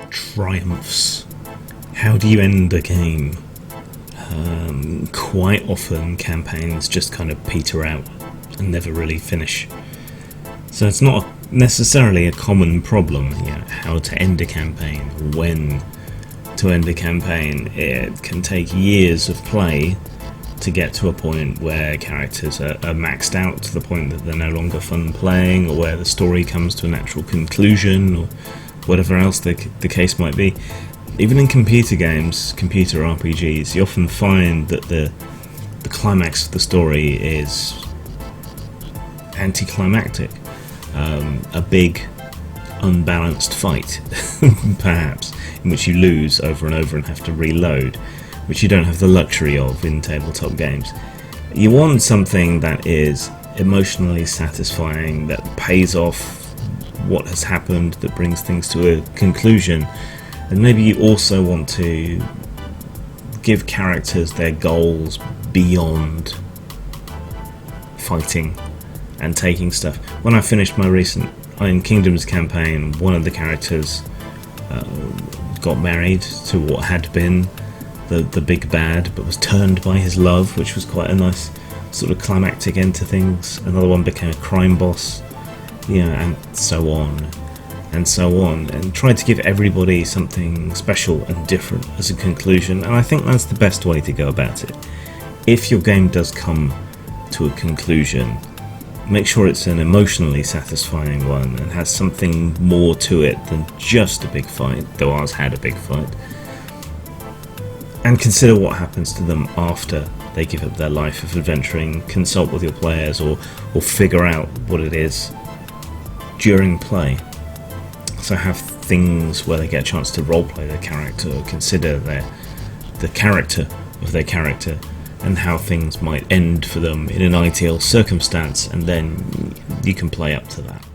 triumphs. How do you end a game? Quite often campaigns just kind of peter out and never really finish. So it's not necessarily a common problem, how to end a campaign, when to end a campaign. It can take years of play to get to a point where characters are maxed out to the point that they're no longer fun playing, or where the story comes to a natural conclusion, or whatever else the case might be. Even in computer games, computer RPGs, you often find that the climax of the story is anticlimactic. A big, unbalanced fight, perhaps, in which you lose over and over and have to reload, which you don't have the luxury of in tabletop games. You want something that is emotionally satisfying, that pays off what has happened, that brings things to a conclusion, and maybe you also want to give characters their goals beyond fighting and taking stuff. When I finished my recent Iron Kingdoms campaign, one of the characters got married to what had been the big bad, but was turned by his love, which was quite a nice sort of climactic end to things. Another one became a crime boss, and so on and so on, and tried to give everybody something special and different as a conclusion, and I think that's the best way to go about it. If your game does come to a conclusion, make sure it's an emotionally satisfying one and has something more to it than just a big fight, though ours had a big fight. And consider what happens to them after they give up their life of adventuring. Consult with your players, or figure out what it is during play. So have things where they get a chance to roleplay their character, or consider the character of their character, and how things might end for them in an ideal circumstance, and then you can play up to that.